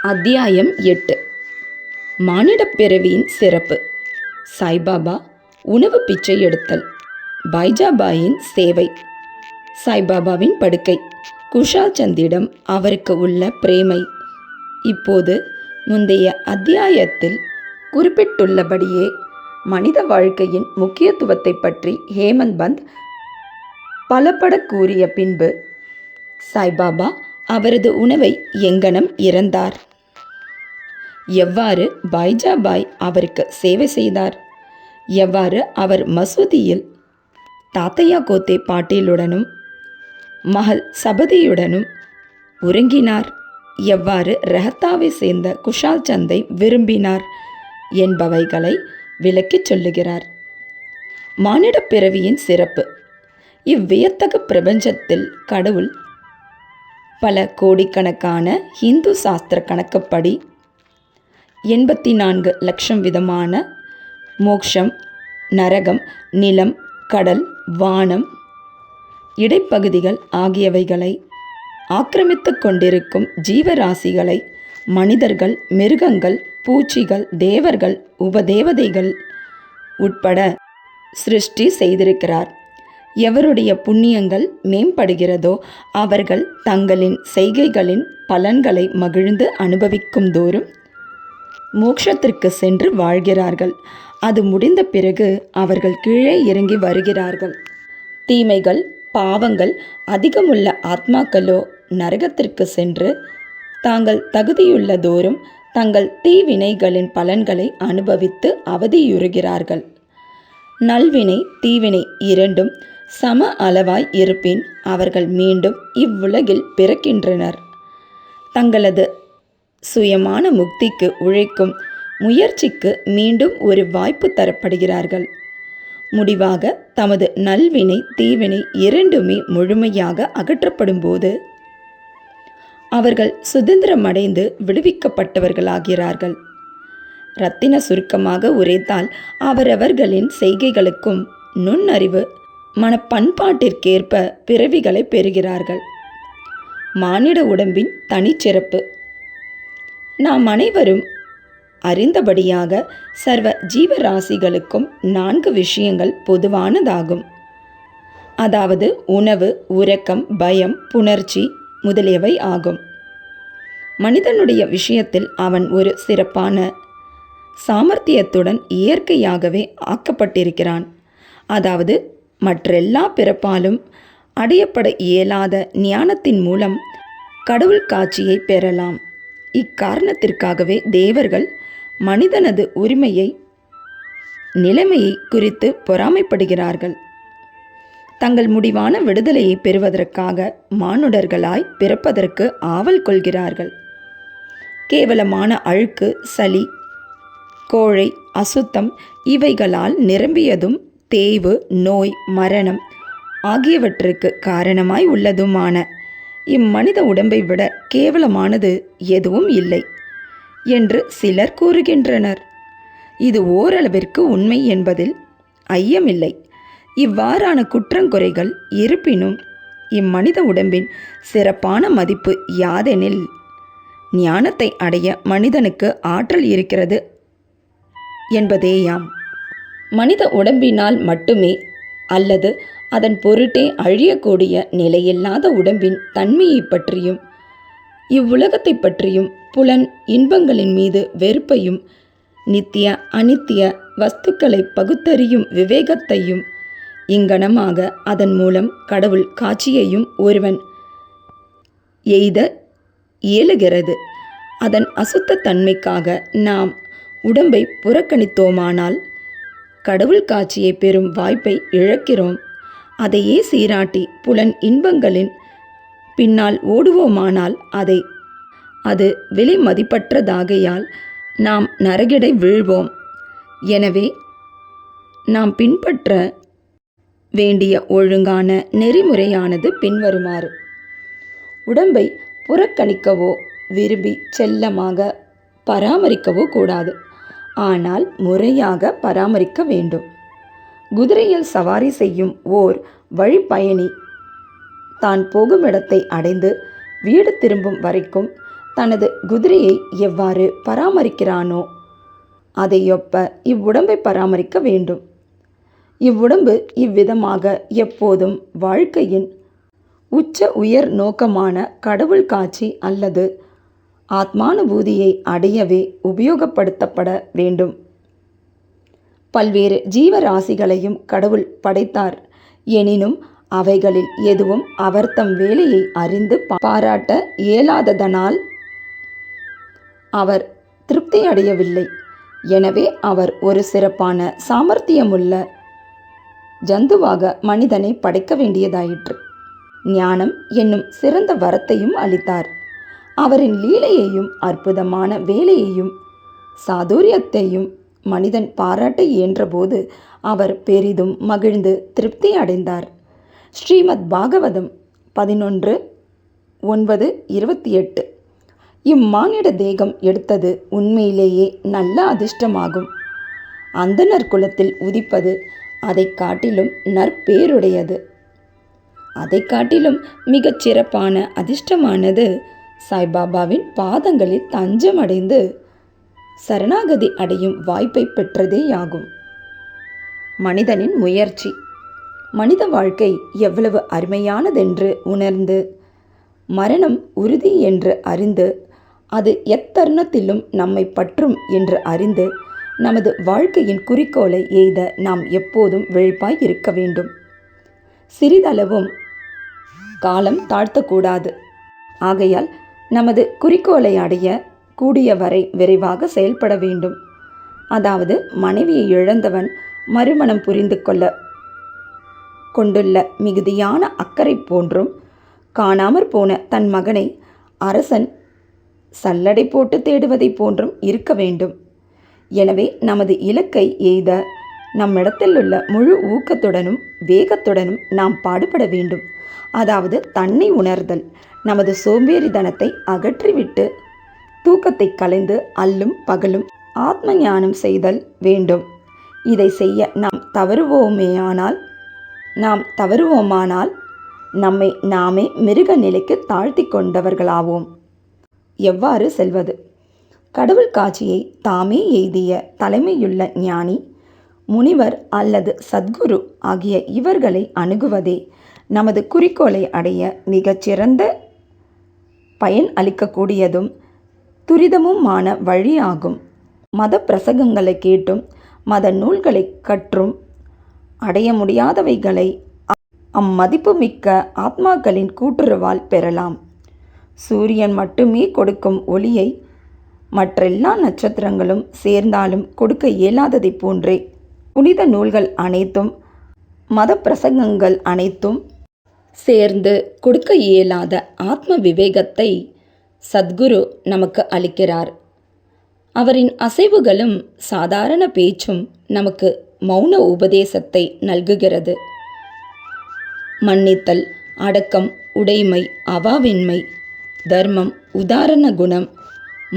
அத்தியாயம் 8. மானிடப் பிறவியின் சிறப்பு. சாய்பாபா உணவு பிச்சை எடுத்தல். பைஜாபாயின் சேவை. சாய்பாபாவின் படுக்கை. குஷால் சந்திடம் அவருக்கு உள்ள பிரேமை. இப்போது முந்தைய அத்தியாயத்தில் குறிப்பிட்டுள்ளபடியே மனித வாழ்க்கையின் முக்கியத்துவத்தை பற்றி ஹேமந்த் பந்த் பலபட கூறிய பின்பு சாய்பாபா அவரது உணவை எங்கனம் இறந்தார், எவ்வாறு பைஜாபாய் அவருக்கு சேவை செய்தார், எவ்வாறு அவர் மசூதியில் தாத்தையா கோத்தே பாட்டீலுடனும் மகள் சபதியுடனும் உறங்கினார், எவ்வாறு ரெஹத்தாவை சேர்ந்த குஷால் சந்தை விரும்பினார் என்பவைகளை விளக்கிச் சொல்லுகிறார். மானிடப் பிறவியின் சிறப்பு. இவ்வியத்தகு பிரபஞ்சத்தில் கடவுள் பல கோடிக்கணக்கான ஹிந்து சாஸ்திர கணக்குப்படி 84 லட்சம் விதமான மோக்ஷம், நரகம், நிலம், கடல், வானம், இடைப்பகுதிகள் ஆகியவைகளை ஆக்கிரமித்து கொண்டிருக்கும் ஜீவராசிகளை மனிதர்கள், மிருகங்கள், பூச்சிகள், தேவர்கள், உபதேவதைகள் உட்பட சிருஷ்டி செய்திருக்கிறார். எவருடைய புண்ணியங்கள் மேம்படுகிறதோ அவர்கள் தங்களின் செய்கைகளின் பலன்களை மகிழ்ந்து அனுபவிக்கும் தோறும் மோட்சத்திற்கு சென்று வாழ்கிறார்கள். அது முடிந்த பிறகு அவர்கள் கீழே இறங்கி வருகிறார்கள். தீமைகள், பாவங்கள் அதிகமுள்ள ஆத்மாக்களோ நரகத்திற்கு சென்று தாங்கள் தகுதியுள்ள தோறும் தங்கள் தீவினைகளின் பலன்களை அனுபவித்து அவதியுறுகிறார்கள். நல்வினை, தீவினை இரண்டும் சம அளவாய் இருப்பின் அவர்கள் மீண்டும் இவ்வுலகில் பிறக்கின்றனர். தங்களது சுயமான முக்திக்கு உழைக்கும் முயற்சிக்கு மீண்டும் ஒரு வாய்ப்பு தரப்படுகிறார்கள். முடிவாக தமது நல்வினை, தீவினை இரண்டுமே முழுமையாக அகற்றப்படும் போது அவர்கள் சுதந்திரமடைந்து விடுவிக்கப்பட்டவர்களாகிறார்கள். இரத்தின சுருக்கமாக உரைத்தால் அவரவர்களின் செய்கைகளுக்கும் நுண்ணறிவு மனப்பண்பாட்டிற்கேற்ப பிறவிகளை பெறுகிறார்கள். மானிட உடம்பின் தனிச்சிறப்பு. நாம் அனைவரும் அறிந்தபடியாக சர்வ ஜீவராசிகளுக்கும் 4 விஷயங்கள் பொதுவானதாகும். அதாவது உணவு, உறக்கம், பயம், புணர்ச்சி முதலியவை ஆகும். மனிதனுடைய விஷயத்தில் அவன் ஒரு சிறப்பான சாமர்த்தியத்துடன் இயற்கையாகவே ஆக்கப்பட்டிருக்கிறான். அதாவது மற்றெல்லா பிறப்பாலும் அடையப்பட இயலாத ஞானத்தின் மூலம் கடவுள் காட்சியை பெறலாம். இக்காரணத்திற்காகவே தேவர்கள் மனிதனது உரிமையை, நிலைமையை குறித்து பொறாமைப்படுகிறார்கள். தங்கள் முடிவான விடுதலையை பெறுவதற்காக மானுடர்களாய் பிறப்பதற்கு ஆவல் கொள்கிறார்கள். கேவலமான அழுக்கு, சளி, கோழை, அசுத்தம் இவைகளால் நிரம்பியதும் தேய்வு, நோய், மரணம் ஆகியவற்றுக்கு காரணமாய் உள்ளதுமான இம்மனித உடம்பை விட கேவலமானது எதுவும் இல்லை என்று சிலர் கூறுகின்றனர். இது ஓரளவிற்கு உண்மை என்பதில் ஐயமில்லை. இவ்வாறான குற்றங்குறைகள் இருப்பினும் இம்மனித உடம்பின் சிறப்பான மதிப்பு யாதெனில், ஞானத்தை அடைய மனிதனுக்கு ஆற்றல் இருக்கிறது என்பதேயாம். மனித உடம்பினால் மட்டுமே அல்லது அதன் பொருட்டே அழியக்கூடிய நிலையில்லாத உடம்பின் தன்மையை பற்றியும் இவ்வுலகத்தை பற்றியும் புலன் இன்பங்களின் மீது வெறுப்பையும் நித்திய அனித்திய வஸ்துக்களை பகுத்தறியும் விவேகத்தையும் இங்கனமாக அதன் மூலம் கடவுள் காட்சியையும் ஒருவன் எய்த இயலுகிறது. அதன் அசுத்த தன்மைக்காக நாம் உடம்பை புறக்கணித்தோமானால் கடவுள் காட்சியை பெறும் வாய்ப்பை இழக்கிறோம். அதையே சீராட்டி புலன் இன்பங்களின் பின்னால் ஓடுவோமானால் அது விலை மதிப்பற்றதாகையால் நாம் நரகிடை வீழ்வோம். எனவே நாம் பின்பற்ற வேண்டிய ஒழுங்கான நெறிமுறையானது பின்வருமாறு. உடம்பை புறக்கணிக்கவோ விரும்பி செல்லமாக பராமரிக்கவோ கூடாது. ஆனால் முறையாக பராமரிக்க வேண்டும். குதிரையில் சவாரி செய்யும் ஓர் வழிப்பயணி தான் போகும் இடத்தை அடைந்து வீடு திரும்பும் வரைக்கும் தனது குதிரையை எவ்வாறு பராமரிக்கிறானோ அதையொப்ப இவ்வுடம்பை பராமரிக்க வேண்டும். இவ்வுடம்பு இவ்விதமாக எப்போதும் வாழ்க்கையின் உச்ச உயர் நோக்கமான கடவுள் காட்சி அல்லது ஆத்மானுபூதியை அடையவே உபயோகப்படுத்தப்பட வேண்டும். பல்வேறு ஜீவராசிகளையும் கடவுள் படைத்தார். எனினும் அவைகளில் எதுவும் அவர் தம் வேலையை அறிந்து பாராட்ட இயலாததனால் அவர் திருப்தி அடையவில்லை. எனவே அவர் ஒரு சிறப்பான சாமர்த்தியமுள்ள ஜந்துவாக மனிதனை படைக்க வேண்டியதாயிற்று. ஞானம் என்னும் சிறந்த வரத்தையும் அளித்தார். அவரின் லீலையையும் அற்புதமான வேலையையும் சாதுரியத்தையும் மனிதன் பாராட்ட இயன்றபோது அவர் பெரிதும் மகிழ்ந்து திருப்தி அடைந்தார். ஸ்ரீமத் பாகவதம் 11:9-28. இம்மானிட தேகம் எடுத்தது உண்மையிலேயே நல்ல அதிர்ஷ்டமாகும். அந்தணர் குலத்தில் உதிப்பது அதை காட்டிலும் நற்பேருடையது. அதை காட்டிலும் மிகச் சிறப்பான அதிர்ஷ்டமானது சாய்பாபாவின் பாதங்களில் தஞ்சமடைந்து சரணாகதி அடையும் வாய்ப்பை பெற்றதேயாகும். மனிதனின் முயற்சி. மனித வாழ்க்கை எவ்வளவு அருமையானதென்று உணர்ந்து, மரணம் உறுதி என்று அறிந்து, அது எத்தருணத்திலும் நம்மை பற்றும் என்று அறிந்து, நமது வாழ்க்கையின் குறிக்கோளை எய்த நாம் எப்போதும் விழிப்பாய் இருக்க வேண்டும். சிறிதளவும் காலம் தாழ்த்தக்கூடாது. ஆகையால் நமது குறிக்கோளை அடைய கூடியவரை விரைவாக செயல்பட வேண்டும். அதாவது மனைவியை இழந்தவன் மறுமணம் புரிந்து கொண்டுள்ள மிகுதியான அக்கறை போன்றும், காணாமற் போன தன் மகனை அரசன் சல்லடை போட்டு தேடுவதை போன்றும் இருக்க வேண்டும். எனவே நமது இலக்கை எய்த நம்மிடத்தில் உள்ள முழு ஊக்கத்துடனும் வேகத்துடனும் நாம் பாடுபட வேண்டும். அதாவது தன்னை உணர்தல், நமது சோம்பேறித்தனத்தை அகற்றிவிட்டு தூக்கத்தை கலைந்து அல்லும் பகலும் ஆத்ம ஞானம் செய்தல் வேண்டும். இதை செய்ய நாம் தவறுவோமானால் நம்மை நாமே மிருக நிலைக்கு தாழ்த்தி கொண்டவர்களாவோம். எவ்வாறு செல்வது? கடவுள் காட்சியை தாமே எய்திய தலைமையுள்ள ஞானி, முனிவர் அல்லது சத்குரு ஆகிய இவர்களை அணுகுவதே நமது குறிக்கோளை அடைய மிகச்சிறந்த பயன் அளிக்கக்கூடியதும் துரிதமுமான வழியாகும். மத பிரசங்கங்களை கேட்டும் மத நூல்களை கற்றும் அடைய முடியாதவைகளை அம்மதிப்புமிக்க ஆத்மாக்களின் கூட்டுறவால் பெறலாம். சூரியன் மட்டுமே கொடுக்கும் ஒளியை மற்றெல்லா நட்சத்திரங்களும் சேர்ந்தாலும் கொடுக்க இயலாததை போன்றே புனித நூல்கள் அனைத்தும் மத பிரசங்கங்கள் அனைத்தும் சேர்ந்து கொடுக்க இயலாத ஆத்ம விவேகத்தை சத்குரு நமக்கு அளிக்கிறார். அவரின் அசைவுகளும் சாதாரண பேச்சும் நமக்கு மௌன உபதேசத்தை நல்குகிறது. மன்னித்தல், அடக்கம், உடைமை, அவாவின்மை, தர்மம், உதாரண குணம்,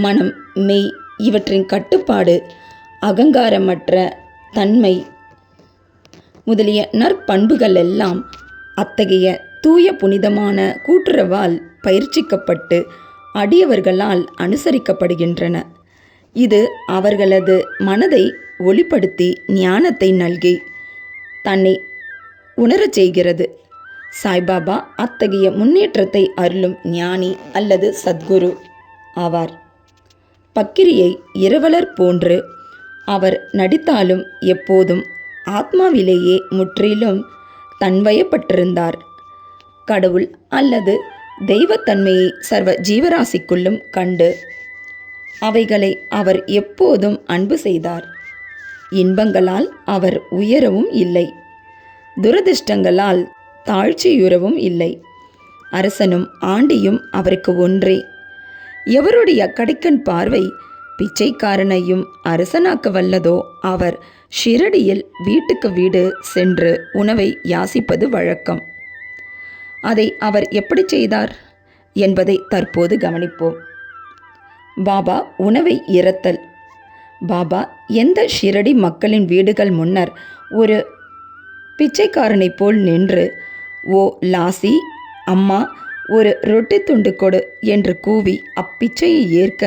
மனம், மெய் இவற்றின் கட்டுப்பாடு, அகங்காரமற்ற தன்மை முதலிய நற்பண்புகள் எல்லாம் அத்தகைய தூய புனிதமான கூட்டுறவால் பயிற்சிக்கப்பட்டு அடியவர்களால் அனுசரிக்கப்படுகின்றன. இது அவர்களது மனதை ஒளிப்படுத்தி ஞானத்தை நல்கி தன்னை உணரச் செய்கிறது. சாய்பாபா அத்தகைய முன்னேற்றத்தை அருளும் ஞானி அல்லது சத்குரு ஆவார். பக்கிரியை இரவலர் போன்று அவர் நடித்தாலும் எப்போதும் ஆத்மாவிலேயே முற்றிலும் தன்வயப்பட்டிருந்தார். கடவுள் அல்லது தெய்வத்தன்மையை சர்வ ஜீவராசிக்குள்ளும் கண்டு அவைகளை அவர் எப்போதும் அன்பு செய்தார். இன்பங்களால் அவர் உயரவும் இல்லை, துரதிர்ஷ்டங்களால் தாழ்ச்சியுறவும் இல்லை. அரசனும் ஆண்டியும் அவருக்கு ஒன்றே. எவருடைய கடைக்கண் பார்வை பிச்சைக்காரனையும் அரசனாக்க வல்லதோ அவர் ஷிரடியில் வீட்டுக்கு வீடு சென்று உணவை யாசிப்பது வழக்கம். அதை அவர் எப்படி செய்தார் என்பதை தற்போது கவனிப்போம். பாபா உணவை இரத்தல். பாபா எந்த ஷிரடி மக்களின் வீடுகள் முன்னர் ஒரு பிச்சைக்காரனைப் போல் நின்று, ஓ லாசி அம்மா, ஒரு ரொட்டி துண்டு கொடு என்று கூவி அப்பிச்சையை ஏற்க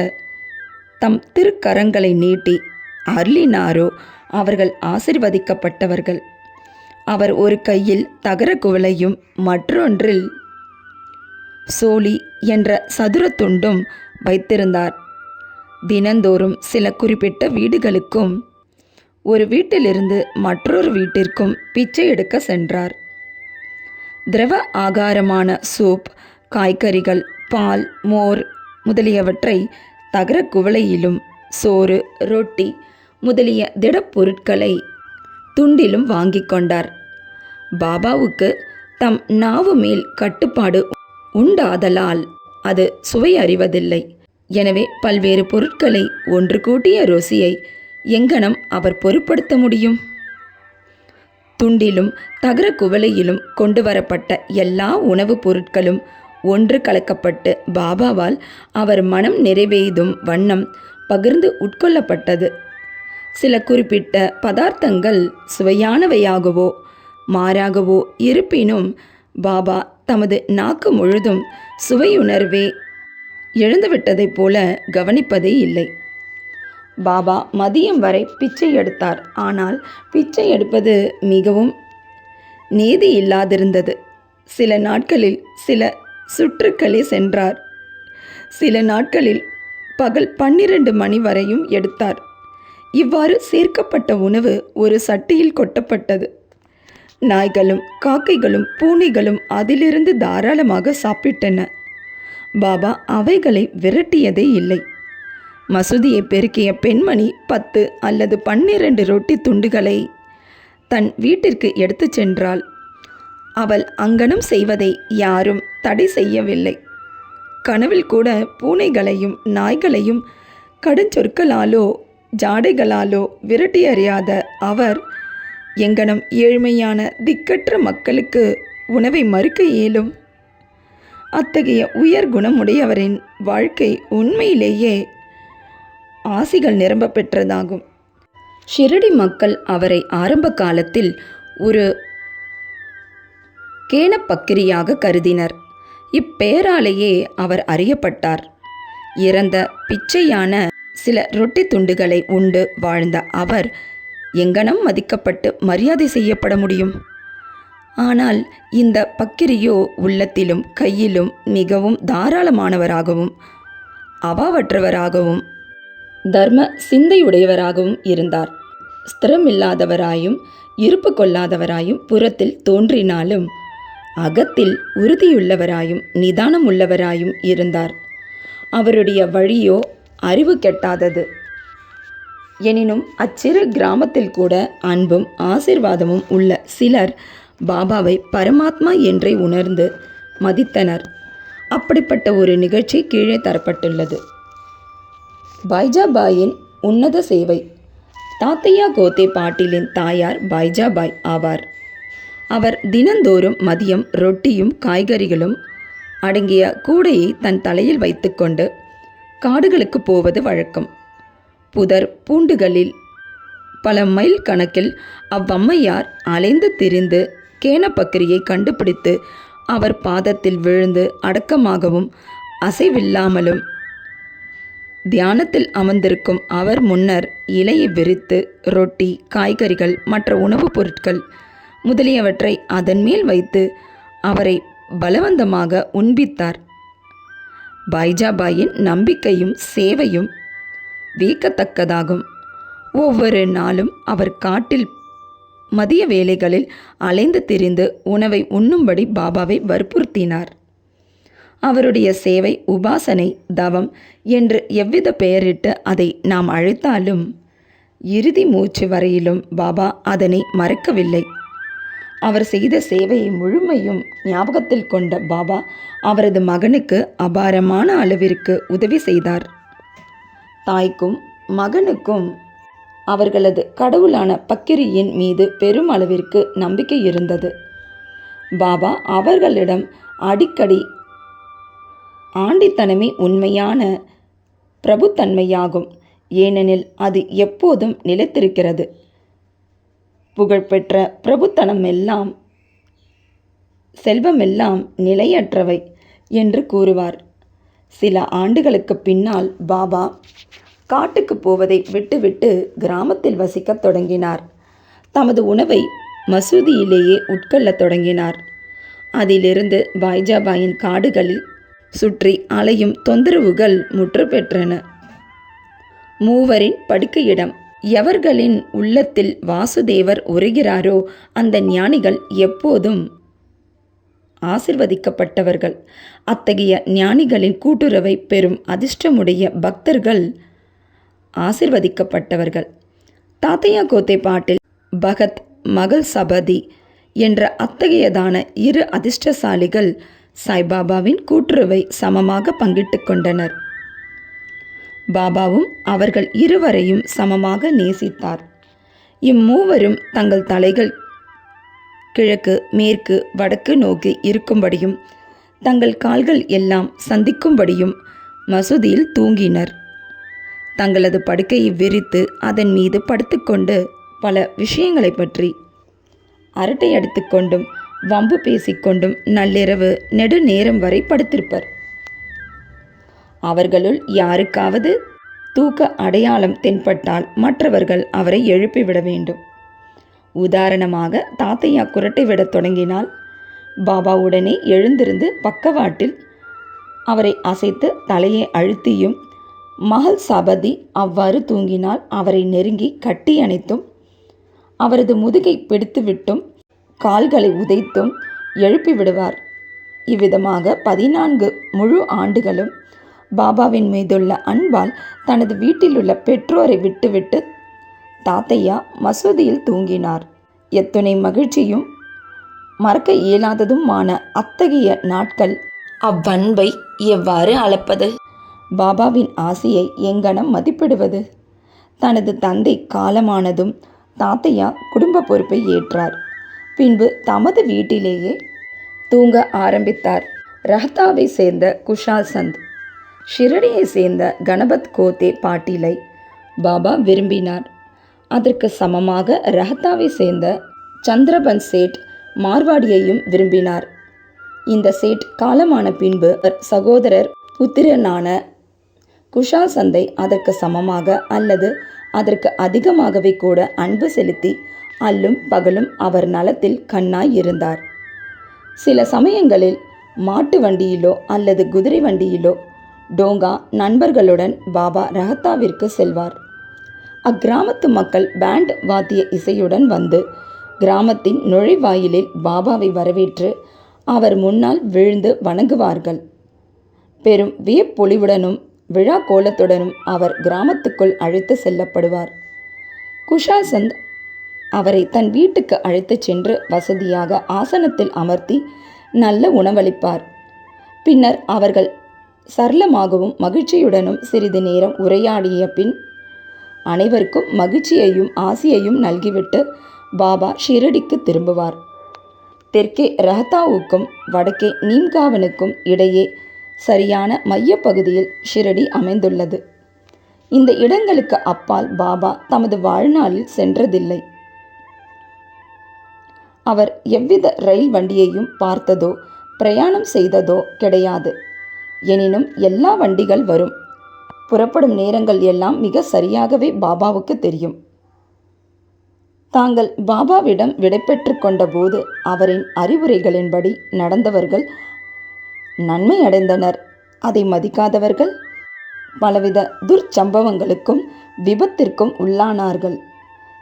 தம் திருக்கரங்களை நீட்டி அருளினாரோ அவர்கள் ஆசிர்வதிக்கப்பட்டவர்கள். அவர் ஒரு கையில் தகர குவளையும் மற்றொன்றில் சோழி என்ற சதுர துண்டும் வைத்திருந்தார். தினந்தோறும் சில குறிப்பிட்ட வீடுகளுக்கும் ஒரு வீட்டிலிருந்து மற்றொரு வீட்டிற்கும் பிச்சை எடுக்க சென்றார். திரவ ஆகாரமான சூப், காய்கறிகள், பால், மோர் முதலியவற்றை தகர குவளையிலும், சோறு, ரொட்டி முதலிய திடப்பொருட்களை துண்டிலும் வாங்கி கொண்டார். பாபாவுக்கு தம் நாவு மேல் கட்டுப்பாடு உண்டாதலால் அது சுவை அறிவதில்லை. எனவே பல்வேறு பொருட்களை ஒன்று கூட்டிய ருசியை எங்கனம் அவர் பொருட்படுத்த முடியும்? துண்டிலும் தகர குவளையிலும் கொண்டு வரப்பட்ட எல்லா உணவுப் பொருட்களும் ஒன்று கலக்கப்பட்டு பாபாவால் அவர் மனம் நிறைவேதும் வண்ணம் பகிர்ந்து உட்கொள்ளப்பட்டது. சில குறிப்பிட்ட பதார்த்தங்கள் சுவையானவையாகவோ மாறாகவோ இருப்பினும் பாபா தமது நாக்கு முழுதும் சுவையுணர்வே எழுந்துவிட்டதைப் போல கவனிப்பதே இல்லை. பாபா மதியம் வரை பிச்சை எடுத்தார். ஆனால் பிச்சை எடுப்பது மிகவும் நீதி இல்லாதிருந்தது. சில நாட்களில் சில சுற்றுக்களே சென்றார். சில நாட்களில் பகல் 12 மணி வரையும் எடுத்தார். இவ்வாறு சேர்க்கப்பட்ட உணவு ஒரு சட்டியில் கொட்டப்பட்டது. நாய்களும் காக்கைகளும் பூனைகளும் அதிலிருந்து தாராளமாக சாப்பிட்டன. பாபா அவைகளை விரட்டியதே இல்லை. மசூதியை பெருக்கிய பெண்மணி 10 அல்லது 12 ரொட்டி துண்டுகளை தன் வீட்டிற்கு எடுத்து சென்றாள். அவள் அங்கனம் செய்வதை யாரும் தடை செய்யவில்லை. கனவில் கூட பூனைகளையும் நாய்களையும் கடுஞ்சொற்களாலோ ஜாடைகளாலோ விரட்டி அறியாத அவர் எங்கனம் ஏழ்மையான திக்கற்ற மக்களுக்கு உணவை மறுக்க இயலும்? அத்தகைய உயர் குணமுடையவரின் வாழ்க்கை உண்மையிலேயே ஆசிகள் நிரம்ப பெற்றதாகும். ஷிரடி மக்கள் அவரை ஆரம்ப காலத்தில் ஒரு கேனப்பக்கிரியாக கருதினர். இப்பெயராலேயே அவர் அறியப்பட்டார். இறந்த பிச்சையான சில ரொட்டி துண்டுகளை உண்டு வாழ்ந்த அவர் எங்கனம் மதிக்கப்பட்டு மரியாதை செய்யப்பட முடியும்? ஆனால் இந்த பக்கிரியோ உள்ளத்திலும் கையிலும் மிகவும் தாராளமானவராகவும் அவாவற்றவராகவும் தர்ம சிந்தையுடையவராகவும் இருந்தார். ஸ்திரமில்லாதவராயும் இருப்பு கொள்ளாதவராயும் புறத்தில் தோன்றினாலும் அகத்தில் உறுதியுள்ளவராயும் நிதானம் உள்ளவராயும் இருந்தார். அவருடைய வழியோ அறிவு கெட்டாதது. எனினும் அச்சிறு கிராமத்தில் கூட அன்பும் ஆசீர்வாதமும் உள்ள சிலர் பாபாவை பரமாத்மா என்றே உணர்ந்து மதித்தனர். அப்படிப்பட்ட ஒரு நிகழ்ச்சி கீழே தரப்பட்டுள்ளது. பைஜாபாயின் உன்னத சேவை. தாத்தையா கோத்தே பாட்டீலின் தாயார் பைஜாபாய் ஆவார். அவர் தினந்தோறும் மதியம் ரொட்டியும் காய்கறிகளும் அடங்கிய கூடையை தன் தலையில் வைத்துக்கொண்டு காடுகளுக்கு போவது வழக்கம். புதர் பூண்டுகளில் பல மைல் கணக்கில் அவ்வம்மையார் அலைந்து திரிந்து கேனப்பக்கிரியை கண்டுபிடித்து அவர் பாதத்தில் விழுந்து அடக்கமாகவும் அசைவில்லாமலும் தியானத்தில் அமர்ந்திருக்கும் அவர் முன்னர் இலையை விரித்து ரொட்டி, காய்கறிகள், மற்ற உணவுப் பொருட்கள் முதலியவற்றை அதன் மேல் வைத்து அவரை பலவந்தமாக உண்பித்தார். பைஜாபாயின் நம்பிக்கையும் சேவையும் வியக்கத்தக்கதாகும். ஒவ்வொரு நாளும் அவர் காட்டில் மதிய வேளைகளில் அலைந்து திரிந்து உணவை உண்ணும்படி பாபாவை வற்புறுத்தினார். அவருடைய சேவை, உபாசனை, தவம் என்று எவ்வித பெயரிட்டு அதை நாம் அழைத்தாலும் இறுதி மூச்சு வரையிலும் பாபா அதனை மறக்கவில்லை. அவர் செய்த சேவையை முழுமையும் ஞாபகத்தில் கொண்ட பாபா அவரது மகனுக்கு அபாரமான அளவிற்கு உதவி செய்தார். தாய்க்கும் மகனுக்கும் அவர்களது கடவுளான பக்கிரியின் மீது பெரும் அளவிற்கு நம்பிக்கை இருந்தது. பாபா அவர்களிடம் அடிக்கடி ஆண்டித்தனமே உண்மையான பிரபுத்தன்மையாகும், ஏனெனில் அது எப்போதும் நிலைத்திருக்கிறது. புகழ்பெற்ற பிரபுத்தனமெல்லாம் செல்வமெல்லாம் நிலையற்றவை. என்று கூறுவார். சில ஆண்டுகளுக்கு பின்னால் பாபா காட்டுக்கு போவதை விட்டுவிட்டு கிராமத்தில் வசிக்கத் தொடங்கினார். தமது உணவை மசூதியிலேயே உட்கொள்ளத் தொடங்கினார். அதிலிருந்து பாய்ஜாபாயின் காடுகளில் சுற்றி அலையும் தொந்தரவுகள் முற்று பெற்றன. மூவரின் படுக்கையிடம். எவர்களின் உள்ளத்தில் வாசுதேவர் உரைகிறாரோ அந்த ஞானிகள் எப்போதும் ஆசிர்வதிக்கப்பட்டவர்கள். அத்தகைய ஞானிகளின் கூட்டுறவை பெறும் அதிர்ஷ்டமுடைய பக்தர்கள் ஆசிர்வதிக்கப்பட்டவர்கள். தாத்தையா கோத்தே பாட்டில் பகத் மகள் சபதி என்ற அத்தகையதான இரு அதிர்ஷ்டசாலிகள் சாய்பாபாவின் கூட்டுறவை சமமாக பங்கிட்டு கொண்டனர். பாபாவும் அவர்கள் இருவரையும் சமமாக நேசித்தார். இம்மூவரும் தங்கள் தலைகள் கிழக்கு மேற்கு வடக்கு நோக்கி இருக்கும்படியும் தங்கள் கால்கள் எல்லாம் சந்திக்கும்படியும் மசூதியில் தூங்கினர். தங்களது படுக்கையை விரித்து அதன் மீது படுத்துக்கொண்டு பல விஷயங்களை பற்றி அரட்டை அடித்துக்கொண்டும் வம்பு பேசிக்கொண்டும் நள்ளிரவு நெடுநேரம் வரை படுத்திருப்பர். அவர்களுள் யாருக்காவது தூக்க அடையாளம் தென்பட்டால் மற்றவர்கள் அவரை எழுப்பிவிட வேண்டும். உதாரணமாக தாத்தையா குரட்டை விடத் தொடங்கினால் பாபா உடனே எழுந்திருந்து பக்கவாட்டில் அவரை அசைத்து தலையை அழுத்தியும், மகள் சபதி அவ்வாறு தூங்கினால் அவரை நெருங்கி கட்டி அணைத்தும் அவரது முதுகை பிடித்துவிட்டும் கால்களை உதைத்தும் எழுப்பி விடுவார். இவ்விதமாக 14 முழு ஆண்டுகளும் பாபாவின் மீதுள்ள அன்பால் தனது வீட்டிலுள்ள பெற்றோரை விட்டுவிட்டு தாத்தையா மசூதியில் தூங்கினார். எத்துணை மகிழ்ச்சியும் மறக்க இயலாததுமான அத்தகைய நாட்கள். அவ்வன்பை எவ்வாறு அளப்பது? பாபாவின் ஆசையை எங்கனம் மதிப்பிடுவது? தனது தந்தை காலமானதும் தாத்தையா குடும்ப பொறுப்பை ஏற்றார். பின்பு தமது வீட்டிலேயே தூங்க ஆரம்பித்தார். ரஹத்தாவை சேர்ந்த குஷால் சந்த், ஷிரடியை சேர்ந்த கணபத் கோத்தே பாட்டீலை பாபா விரும்பினார். அதற்கு சமமாக ரஹத்தாவை சேர்ந்த சந்திரபன் சேட் மார்வாடியையும் விரும்பினார். இந்த சேட் காலமான பின்பு சகோதரர் புத்திரனான குஷால் சந்தை அதற்கு சமமாக அல்லது அதற்கு அதிகமாகவே கூட அன்பு செலுத்தி அல்லும் பகலும் அவர் நலத்தில் கண்ணாய் இருந்தார். சில சமயங்களில் மாட்டு வண்டியிலோ அல்லது குதிரை வண்டியிலோ டோங்கா நண்பர்களுடன் பாபா ரஹத்தாவிற்கு செல்வார். அக்கிராமத்து மக்கள் பேண்ட் வாத்திய இசையுடன் வந்து கிராமத்தின் நுழைவாயிலில் பாபாவை வரவேற்று அவர் முன்னால் விழுந்து வணங்குவார்கள். பெரும் வியப்பொலிவுடனும் விழா கோலத்துடனும் அவர் கிராமத்துக்குள் அழைத்து செல்லப்படுவார். குஷால் சந்த் அவரை தன் வீட்டுக்கு அழைத்துச் சென்று வசதியாக ஆசனத்தில் அமர்த்தி நல்ல உணவளிப்பார். பின்னர் அவர்கள் சரளமாகவும் மகிழ்ச்சியுடனும் சிறிது நேரம் உரையாடிய பின் அனைவருக்கும் மகிழ்ச்சியையும் ஆசியையும் நல்கிவிட்டு பாபா ஷிரடிக்கு திரும்புவார். தெற்கே ரஹத்தாவுக்கும் வடக்கே நீம்காவனுக்கும் இடையே சரியான மையப்பகுதியில் ஷிரடி அமைந்துள்ளது. இந்த இடங்களுக்கு அப்பால் பாபா தமது வாழ்நாளில் சென்றதில்லை. அவர் எவ்வித ரயில் வண்டியையும் பார்த்ததோ பிரயாணம் செய்ததோ கிடையாது. எனினும் எல்லா வண்டிகள் வரும் புறப்படும் நேரங்கள் எல்லாம் மிக சரியாகவே பாபாவுக்கு தெரியும். தாங்கள் பாபாவிடம் விடைபெற்று கொண்ட போது அவரின் அறிவுரைகளின்படி நடந்தவர்கள் நன்மை அடைந்தனர். அதை மதிக்காதவர்கள் பலவித துர்ச்சம்பவங்களுக்கும் விபத்திற்கும் உள்ளானார்கள்.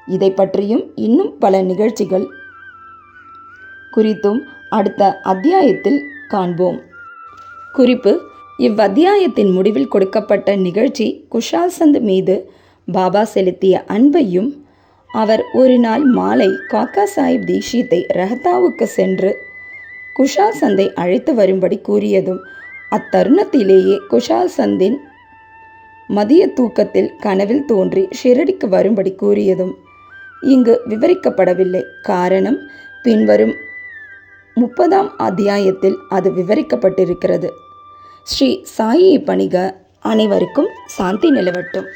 இதை பற்றியும் இன்னும் பல நிகழ்ச்சிகள் குறித்தும் அடுத்த அத்தியாயத்தில் காண்போம். குறிப்பு: இவ்வத்தியாயத்தின் முடிவில் கொடுக்கப்பட்ட நிகழ்ச்சி குஷால் சந்த் மீது பாபா செலுத்திய அன்பையும், அவர் ஒரு நாள் மாலை காக்கா சாஹிப் தீக்ஷித்தை ரஹத்தாவுக்கு சென்று குஷால் சந்தை அழைத்து வரும்படி கூறியதும், அத்தருணத்திலேயே குஷால் சந்தின் மதிய தூக்கத்தில் கனவில் தோன்றி ஷிரடிக்கு வரும்படி கூறியதும் இங்கு விவரிக்கப்படவில்லை. காரணம், பின்வரும் 30ஆம் அத்தியாயத்தில் அது விவரிக்கப்பட்டிருக்கிறது. ஸ்ரீ சாயியை பணிக. அனைவருக்கும் சாந்தி நிலவட்டும்.